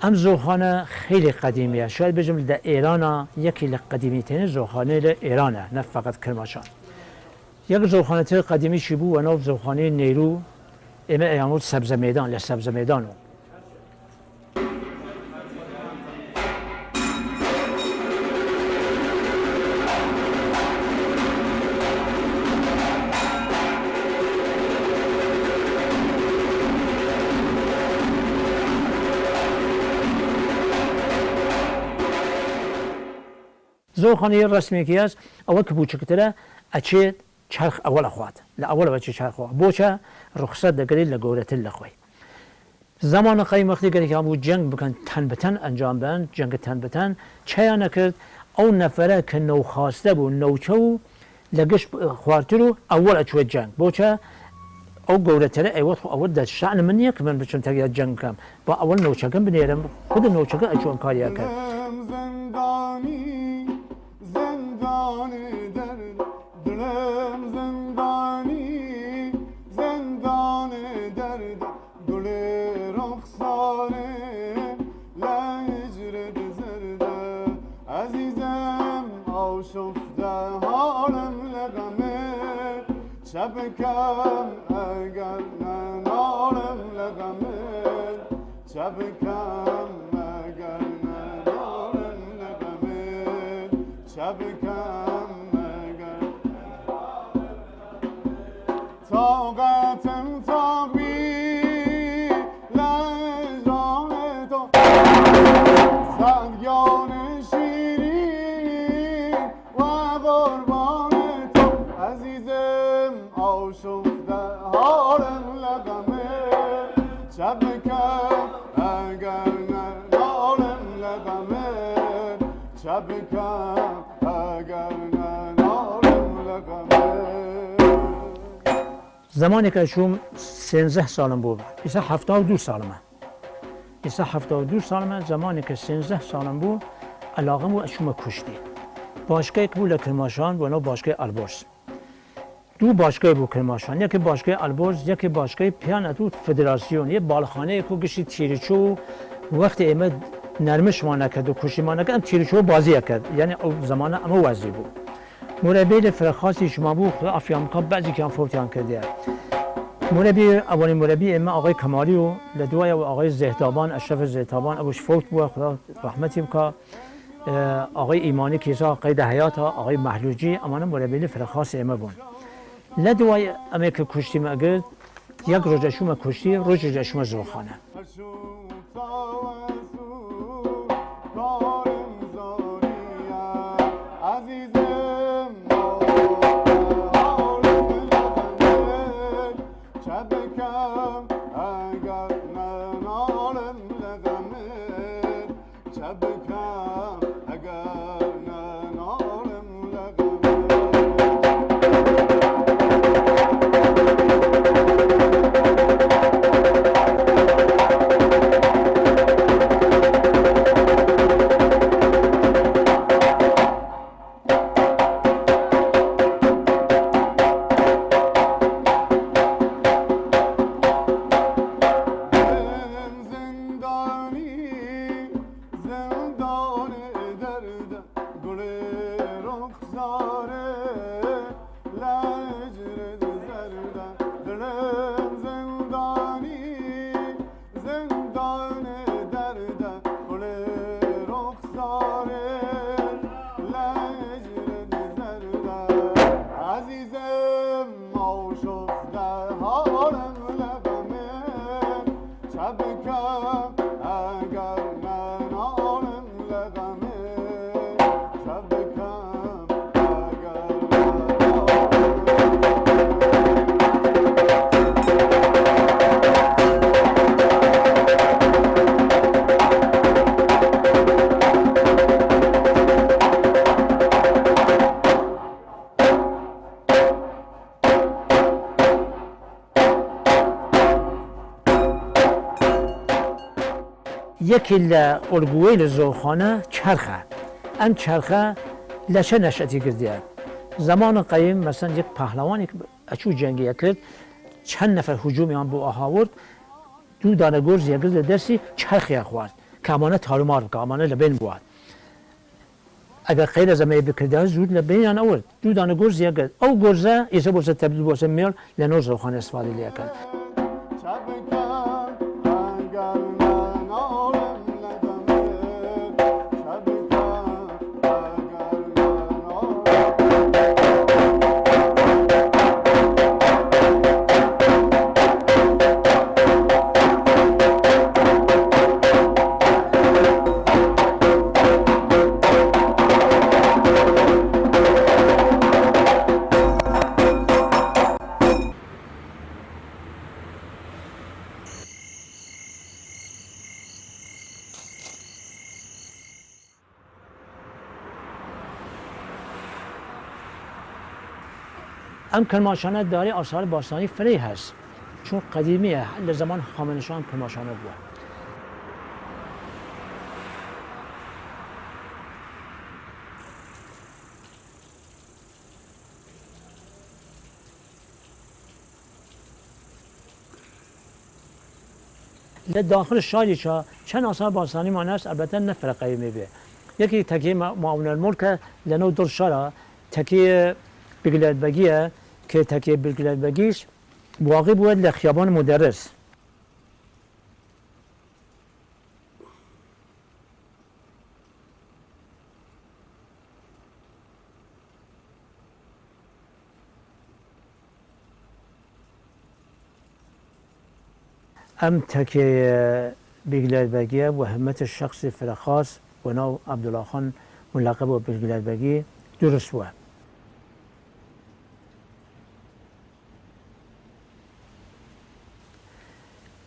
ام زوخانه خیلی قدیمیه، شاید بجم در ایران یکی لقدیمی ترین زوخانه در ایرانه، نه فقط کرماشان. یک زوخانه تر قدیمی چی بود و نو زوخانه نیرو اما ایامود سبز میدان لسبز میدانو. زوخانه رسمی که است اول که بوچکتره اچه چرخ اول اخوات لاول بچه چرخ اخوات بوچه رخصت دگری لگورت لخوی زمان قیم وقتی گری که همون جنگ بکن تن به تن انجام بدن جنگ تن به تن چه نکرد او نفره که نو خواسته بود نوچو لگش خوارترو اول اچوه جنگ بوچه او گورتره ایوت اول در شأن منیه که من بچم تگه جنگ کم با اول نوچکم بنیرم خود نوچکم اچوه کاریا کرد شبكم أجرنا نارم لغمر شبكم أجرنا نارم لغمر شبكم أجرنا طاقتم طاقبي لجان تو صدیان شیرین و قربان تو عزیزم آشفته حالم لغمه شبکم اگر نالم لغمه شبکم اگر نالم لغمه زمانی که شوم 13 سالم بود ایسا 72 سالمه ایسا 72 سالمه زمانی که 13 سالم بود علاقم بود شوم کشتی باشگاه که بود لکرماشان و نو باشگاه البرز دو باشگاه بود کرماشان یکی باشگاه البرز یکی باشگاه پیانتو فدراسیون یه بالخانه که گشتی تیریچو وقتی ایمه نرمش ما نکرد و کشی ما نکرد تیریچو بازی کرد یعنی او زمانه اما وزی بود مربی فرخاسی شما بود افیامکا بعضی که هم فوتیان کرده مربی اولین مربی ایمه آقای کمالی و لدوای آقای زهدابان اشرف زهدابان ابوش فوت بود خدا رحمتی بکا آقای ایمانی کیسا قید حیات آقای محلوجی اما مربی فرخاس ایمه بود لدوای اما که کشتی مگرد یک روزشوم کشتی روزشوم زوخانه یکی لالگوی لزوخانه چرخه ام چرخه لشه نشتی کرده زمان قدیم مثلا یک پهلوانی که اچو جنگی کرد چند نفر هجومی هم بو آورد دو دانه گرز یک درسی چرخی خورد که امانه تارمار بکه امانه لبین بود اگر غیر از می بکرده زود لبین یا نورد دو دانه گرز یا گرد او گرزه ایسا بوسه تبدیل بوسه میل لنوز رو خانه استفاده لیا کرد ام کرماشانه داری آثار باستانی فری هست چون قدیمیه لزمان هخامنشیان کرماشانه بود داخل شادی چند آثار باستانی ما هست البته نه فرقی میبه یکی تکیه معاون الملک لنو در شارع تکیه بگلدبگیه که تکیه بگلدبگیش واقع بود لخیابان مدرس ام تکیه بگلدبگیه و همت شخصی فرخاص و نو عبدالله خان ملقب و بگلدبگی درست بود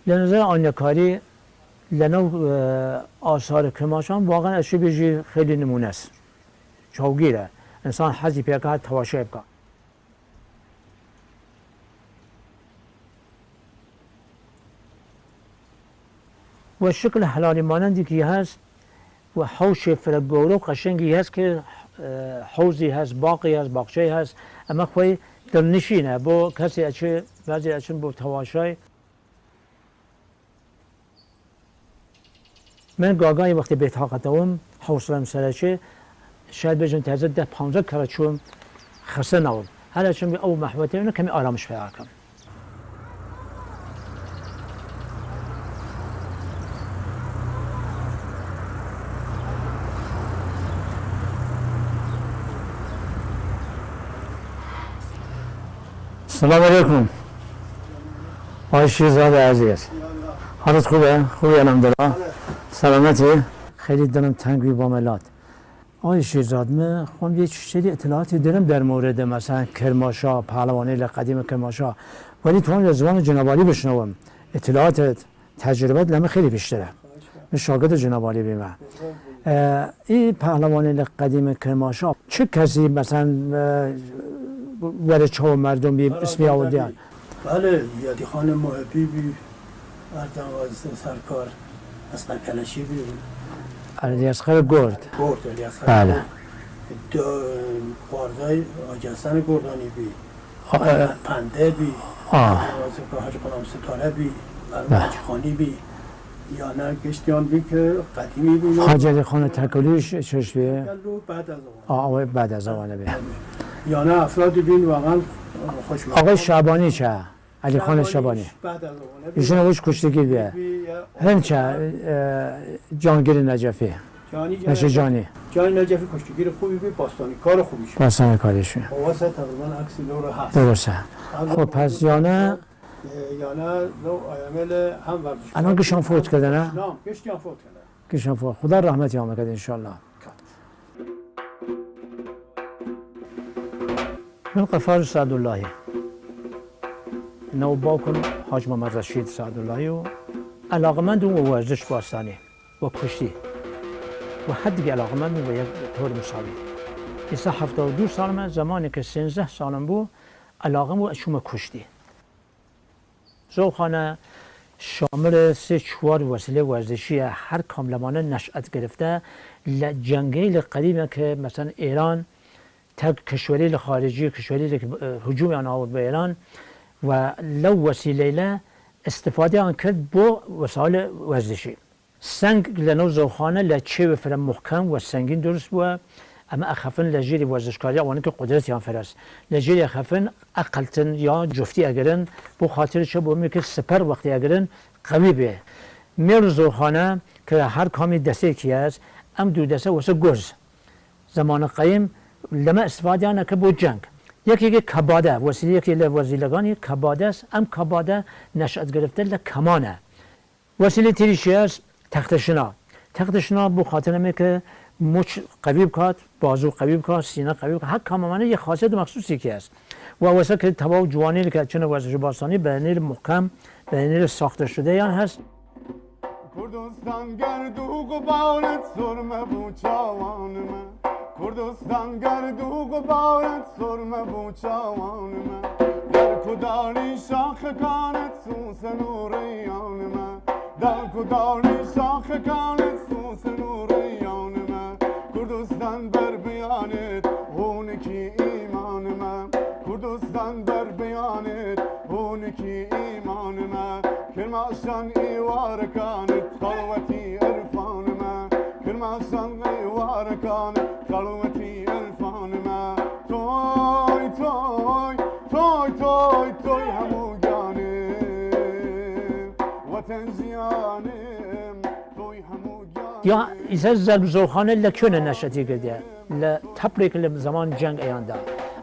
لنظر آینه‌کاری لنو آثار کرماشان واقعا اشی بیجی خیلی نمونه است چوگیره انسان حزی پیکه تواشی بکن و شکل حلالی مانندی که هست و حوش فرگورو قشنگی هست که حوزی هست باقی هست باقچه هست اما خوی در نشینه با کسی اچه بعضی اچن با تواشی من گاگایی وقتی به طاقتم حوصلم سرچه شاید بجن تازه 15 کار چون خسته نبود حالا چون به او محبت اینو کمی آرامش پیدا کنم سلام علیکم آقای شیرزاد عزیز حالت خوبه؟ خوبی الحمدلله سلامتی؟ خیلی دلم تنگ با ملات آقای شیرزاد من خواهم یه چیزی اطلاعاتی دارم در مورد مثلا کرماشا پهلوانی قدیم کرماشا ولی تو هم زبان جنابالی بشنوم اطلاعات تجربت لمه خیلی بیشتره من شاگرد جنابالی بیمه این پهلوانی قدیم کرماشا چه کسی مثلا وره چه مردم بی اسمی آوردیان بله یادی خان محبی بی اردن وازده سرکار اسقر کلشی بی علی اصغر گرد علی اصغر بله خوارزای آجستان گردانی بی پنده بی وازده حاج غلام ستاره بی حاج خانی بی یا نه گشتیان بی که قدیمی بی حاج علی خان تکلیش چش بیه؟ بعد از آن بعد از آن بیه یا نه افرادی بین واقعا خوش آقای شعبانی چه؟ علی خان شعبانی بعد از آن ایشون اوش کشتگی بیه هم چه؟ جانگیر نجفی جانی نجفی کشتگیر خوبی بی باستانی کار خوبی شد باستانی کاریشون واسه تقریبا عکسی دور هست درسته خب پس یا نه دو عامل هم ورزش الان گشان فوت کرده نه؟ نه گشتیان فوت کرده گشان فوت خدا رحمتی آمد کرده انشالله من قفار سعداللهی نو باکن حاج محمد رشید سعداللهی و علاقمند و ورزش باستانی و کشتی و حد دیگه علاقمند و یک طور مساوی ایسا 72 سالمه زمانی که 13 سالم بود علاقم و شما کشتی زوخانه شامل 3-4 وسیله ورزشی هر کاملمانه نشأت گرفته جنگیل قدیمه که مثلا ایران تک کشوری خارجی کشوری که هجوم آن آورد به ایران و لو وسیله استفاده آن کرد با وسایل ورزشی سنگ لنو زوخانه لچه و فرم محکم و سنگین درست بود اما اخفن لجیری ورزشکاری آوانی که قدرت یان فرست لجیری اخفن اقلتن یا جفتی اگرن بو خاطر چه بومی که سپر وقتی اگرن قوی به میر زوخانه که هر کامی دسته کی است ام دو دسته واسه گرز زمان قدیم لما استفاده آنه که بود جنگ یکی که کباده وسیله یکی وسیلگانی کباده است ام کباده نشأت گرفته لکمانه وسیله تریشی است تخت شنا بو خاطر نمی که مچ قوی بکات بازو قوی بکات سینه قوی بکات هر کامانه یه خاصیت مخصوصی که است و واسه که تبا و جوانی که چون ورزش باستانی به نیل محکم به نیل ساخته شده یان هست کردستان گردو غبارت سرمه بو چاوان من کردستان گردو غبارت سرمه بو چاوان من در کداری شاخ کانت سوس نوریان من در کداری شاخ کانت سوس نوریان من کردستان بر بیانت هونکی ایمان من کردستان بر بیانت هونکی ایمان من کرماشان ایوار کانت خلوتی عرفان من کرماشان ایوار کانت خلوتی عرفان من توی توی توی توی توی همو جانم وطن زیانم توی همو جانم یا ایسا ضرب زوخانه لکنه نشتی کرده لتپری که زمان جنگ ایانده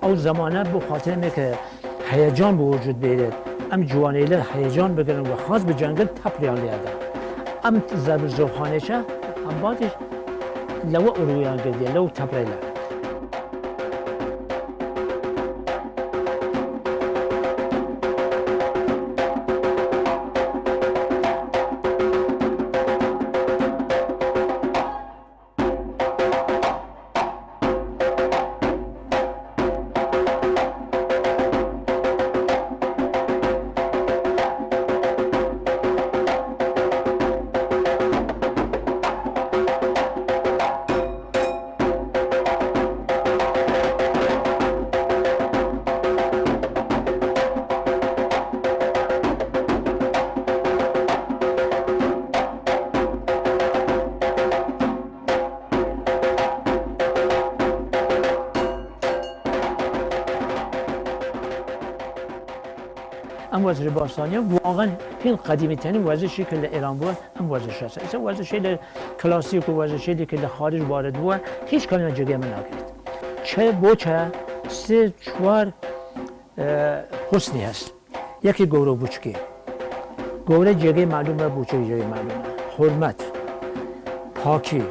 او زمانه بو خاطر می که هیجان به وجود بیرد ام جوانیله هیجان بگیرن و خاص به جنگل تپریان لیاده ام ضرب زوخانه شه ام بازش لو ارویان کرده لو تپریله ام ورزش باستانی واقعا این قدیمی ترین ورزشی که ایران بود ام ورزش است. این ورزشی کلاسیک و ورزشی که خارج وارد بود هیچ کاری جگه من نکرد. چه بوچه سه چوار حسنی هست. یکی گورو بوچکی. گوره جگه معلومه بوچکی جگه معلومه. حرمت، پاکی.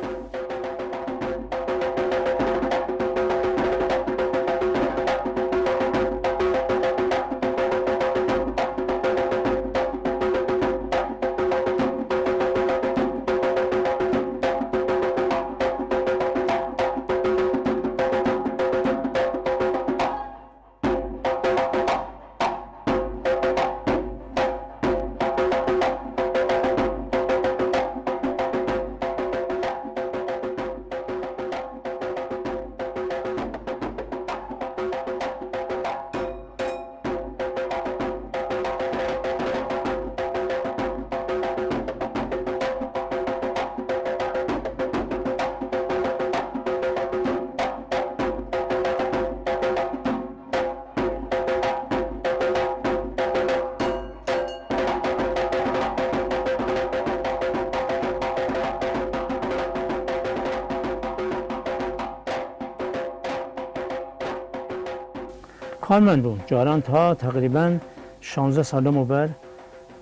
کارمندون جاران تا تقریبا 16 سالمو بر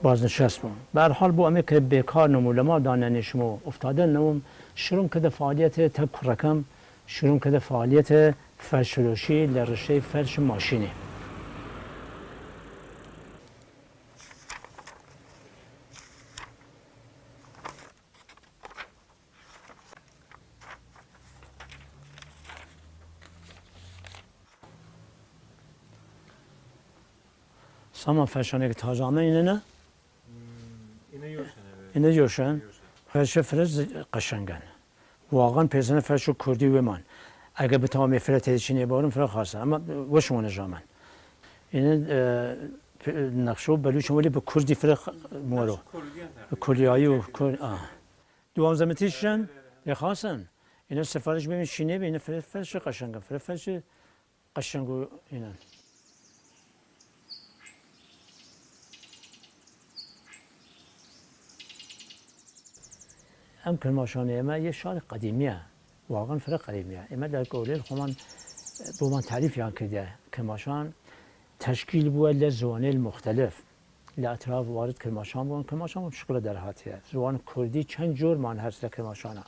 بازنشست بودم. به هر حال بو امی که بیکار نمو لما دانشمو افتاده نموم شروع کده فعالیت تک رقم شروع کده فعالیت فرشلوشی لرشته فرش ماشینی. سامان فرشانه که تازه آمه اینه نه؟ اینه جوشن؟ فرش فرز قشنگن واقعا پیزن فرش کردی و من اگه به تمامی فرد تیشینی بارم فرد خاصه اما وشمونه جامن اینه نقشه و بلوچ ولی به کردی فرد مورو به کردیایی و کرد دوام زمتیشن یخواسن اینا سفارش ببین شینه بینه فرش قشنگه فرش قشنگو اینا ام کرماشانه اما یه شال قدیمیه واقعا فرق قدیمیه اما در قولیل خمان با من تعریف یان کرده کرماشان تشکیل بود لزوانه مختلف لاطراف وارد کرماشان بودن کرماشان شکل در هاتیه زبان کردی چند جور مان هست کرماشانه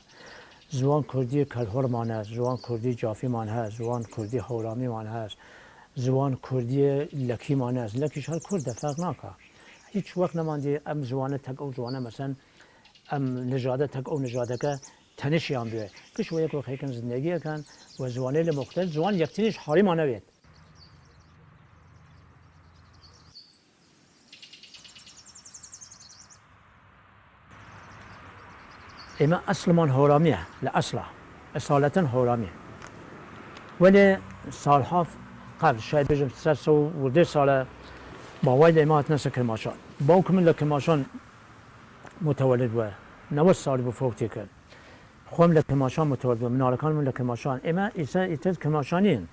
زبان کردی کلهور مان هست زبان کردی جافی مان هست زبان کردی هورامی مان هست زبان کردی لکی مان هست لکیش هر کرد فرق نکه هیچ وقت نماندی ام زبان تک او زبانه مثلا ام نژاده تک او نژاده که تنشیان بیه که شویه که خیکن زندگی کن و زبانه مختلف زبان یکتینش حاری ما نوید اما اصل من هورامیه لأصله اصالتا هورامیه ولی سالها قبل شاید بجم 310 ساله با وید امات نسل کرماشان با کمن لکرماشان متولد بود 90 سال بفوقتی کرد خوام لکرماشان متولد بود منالکان من لکرماشان اما ایتد کرماشانین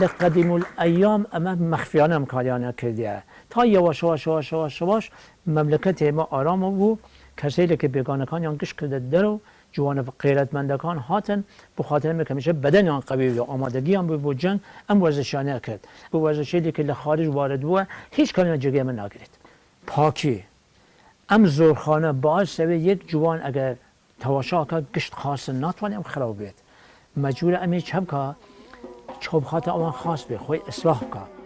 لقدیم الایام اما مخفیانه امکانیانه کردیه تا یواش یواش مملکت ما آرام بود کسی که بیگانکان یان کش کرده درو جوان غیرتمندکان هاتن بخاطر میکمیشه بدن آن قوی و آمادگی هم بود جنگ ام ورزشانه کرد به ورزشی که لخارج وارد بود هیچ کاری جگه من نگرید پاکی ام زورخانه باعث سوی یک جوان اگر تواشا که گشت خاص نتوانیم خراب بید مجبور امی چپ که چوبخات آن خاص به خوی اصلاح که